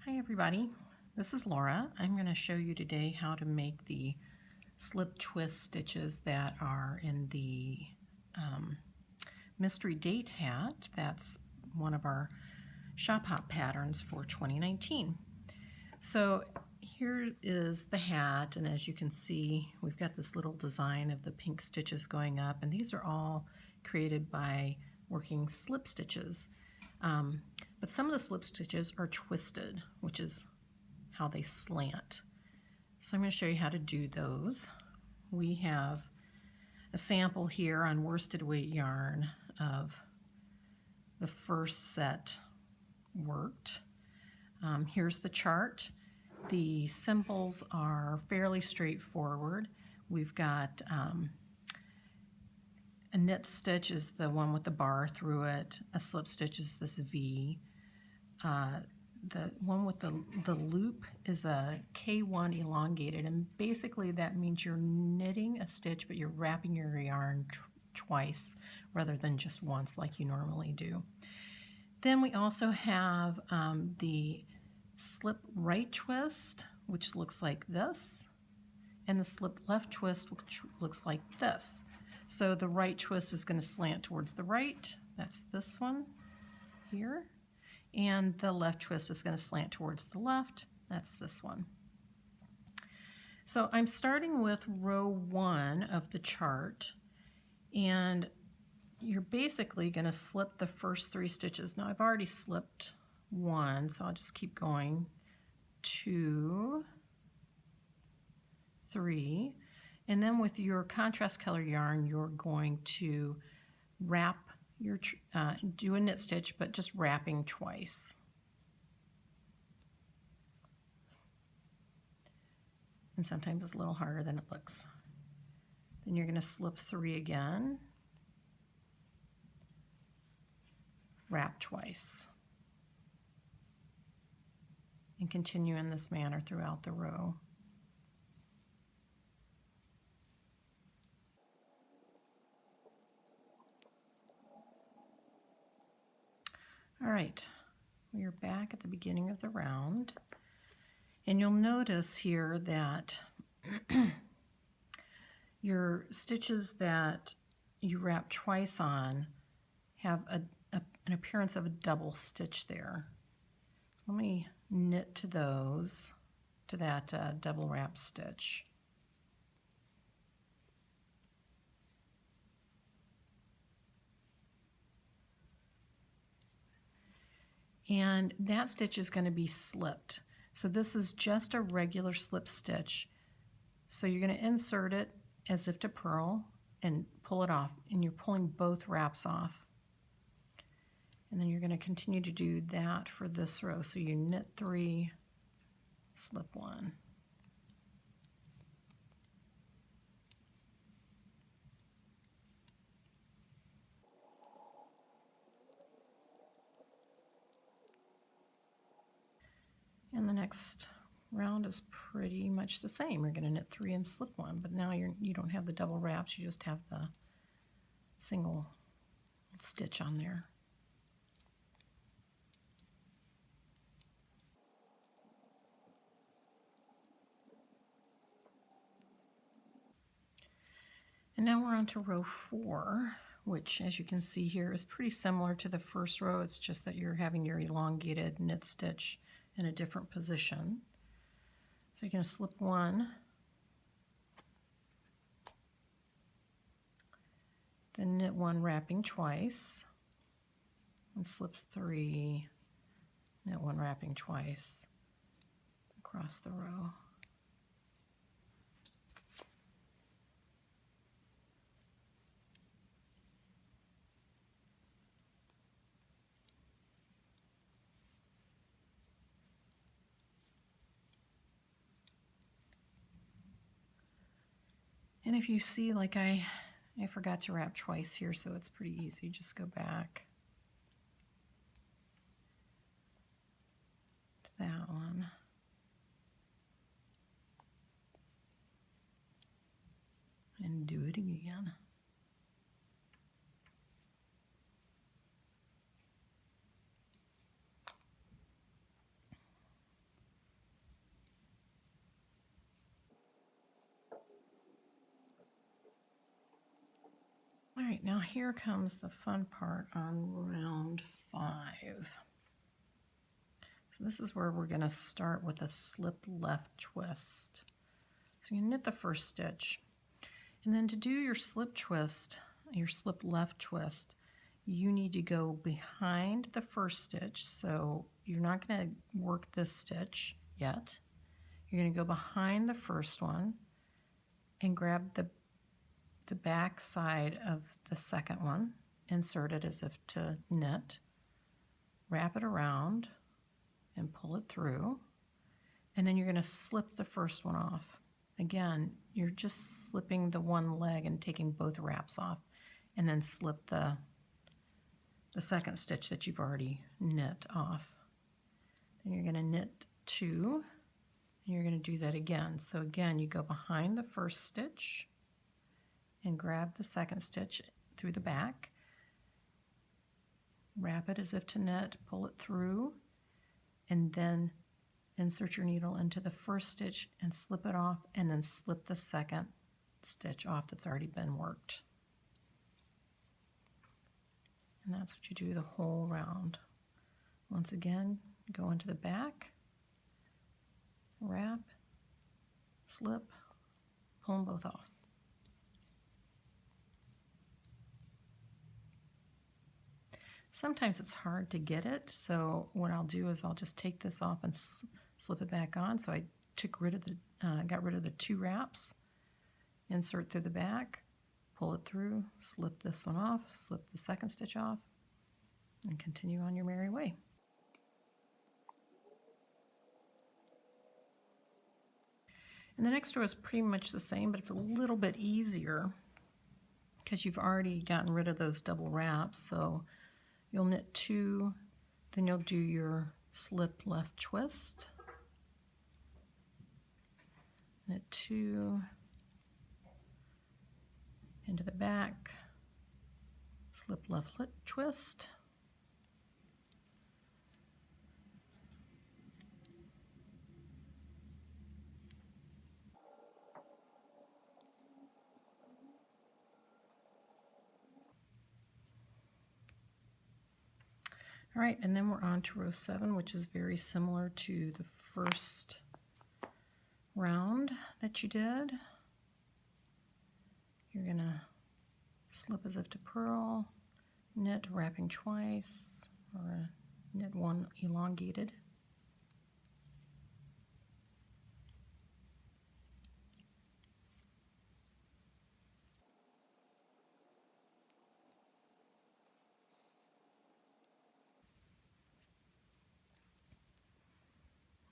Hi everybody, this is Laura. I'm going to show you today how to make the slip twist stitches that are in the mystery date hat. That's one of our shop hop patterns for 2019. So here is the hat, and as you can see we've got this little design of the pink stitches going up, and these are all created by working slip stitches. But some of the slip stitches are twisted, which is how they slant. So I'm going to show you how to do those. We have a sample here on worsted weight yarn of the first set worked. Here's the chart. The symbols are fairly straightforward. We've got a knit stitch is the one with the bar through it. A slip stitch is this V. The one with the loop is a K1 elongated, and basically that means you're knitting a stitch but you're wrapping your yarn twice rather than just once like you normally do. Then we also have the slip right twist, which looks like this, and the slip left twist, which looks like this. So the right twist is going to slant towards the right, that's this one here, and the left twist is going to slant towards the left, that's this one. So I'm starting with row 1 of the chart, and you're basically going to slip the first 3 stitches. Now I've already slipped 1, so I'll just keep going. 2, 3, and then with your contrast color yarn you're going to wrap your do a knit stitch, but just wrapping twice. And sometimes it's a little harder than it looks. Then you're going to slip 3 again, wrap twice, and continue in this manner throughout the row. All right, we are back at the beginning of the round, and you'll notice here that your stitches that you wrap twice on have an appearance of a double stitch there. So let me knit to those, to that double wrap stitch. And that stitch is going to be slipped. So this is just a regular slip stitch. So you're going to insert it as if to purl and pull it off, and you're pulling both wraps off. And then you're going to continue to do that for this row. So you knit 3, slip 1. And the next round is pretty much the same. You're going to knit 3 and slip 1, but now you don't have the double wraps, you just have the single stitch on there. And now we're on to row 4, which, as you can see here, is pretty similar to the first row. It's just that you're having your elongated knit stitch in a different position. So you're going to slip 1, then knit 1 wrapping twice, and slip 3, knit 1 wrapping twice across the row. And if you see, like I forgot to wrap twice here, so it's pretty easy. Just go back to that one. And do it again. right, now here comes the fun part on round 5. So this is where we're going to start with a slip left twist. So you knit the first stitch, and then to do your slip twist, your slip left twist, you need to go behind the first stitch. So you're not going to work this stitch yet. You're going to go behind the first one and grab the back side of the second one, insert it as if to knit, wrap it around and pull it through, and then you're going to slip the first one off. Again, you're just slipping the one leg and taking both wraps off, and then slip the second stitch that you've already knit off. Then you're going to knit 2, and you're going to do that again. So again, you go behind the first stitch and grab the second stitch through the back, wrap it as if to knit, pull it through, and then insert your needle into the first stitch and slip it off, and then slip the second stitch off that's already been worked. And that's what you do the whole round. Once again, go into the back, wrap, slip, pull them both off. Sometimes it's hard to get it, so what I'll do is I'll just take this off and slip it back on. So I got rid of the 2 wraps, insert through the back, pull it through, slip this one off, slip the second stitch off, and continue on your merry way. And the next row is pretty much the same, but it's a little bit easier because you've already gotten rid of those double wraps. So you'll knit 2, then you'll do your slip left twist, knit 2, into the back, slip left twist, all right, and then we're on to row 7, which is very similar to the first round that you did. You're going to slip as if to purl, knit wrapping twice, or knit 1 elongated.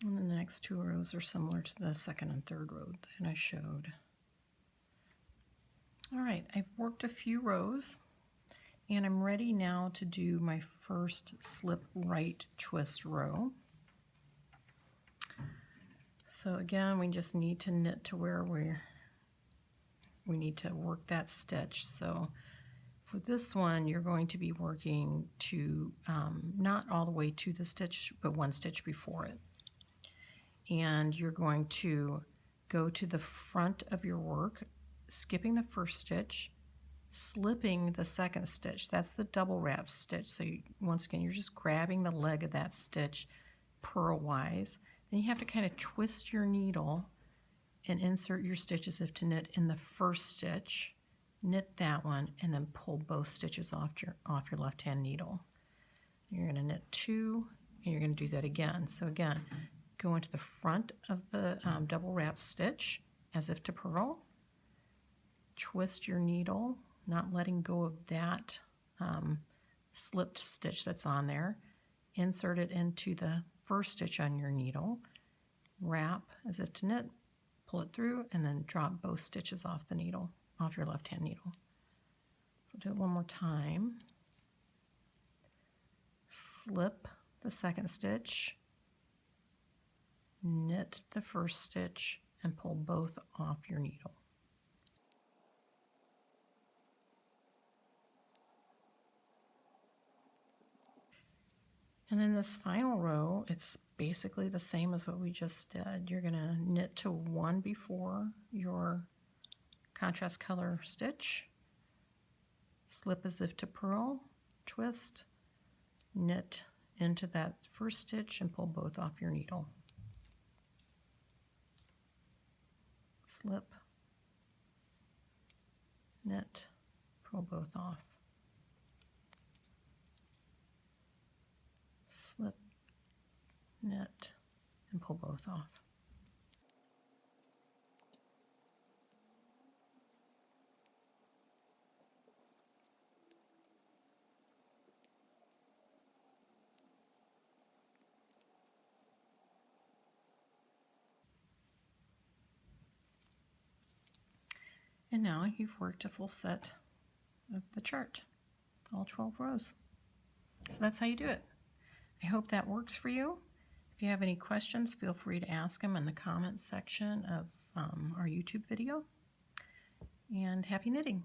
And then the next 2 rows are similar to the second and third row that I showed. All right, I've worked a few rows, and I'm ready now to do my first slip right twist row. So again, we just need to knit to where we need to work that stitch. So for this one, you're going to be working to not all the way to the stitch, but 1 stitch before it. And you're going to go to the front of your work, skipping the first stitch, slipping the second stitch. That's the double wrap stitch. So once again, you're just grabbing the leg of that stitch purlwise. Then you have to kind of twist your needle and insert your stitch as if to knit in the first stitch, knit that one, and then pull both stitches off your left-hand needle. You're going to knit 2, and you're going to do that again. So again, go into the front of the double wrap stitch as if to purl, twist your needle, not letting go of that slipped stitch that's on there, insert it into the first stitch on your needle, wrap as if to knit, pull it through, and then drop both stitches off the needle, off your left-hand needle. So do it one more time. Slip the second stitch, knit the first stitch, and pull both off your needle. And then this final row, it's basically the same as what we just did. You're going to knit to 1 before your contrast color stitch, slip as if to purl, twist, knit into that first stitch and pull both off your needle. Slip, knit, pull both off. Slip, knit, and pull both off. And now you've worked a full set of the chart, all 12 rows. So that's how you do it. I hope that works for you. If you have any questions, feel free to ask them in the comments section of our YouTube video. And happy knitting!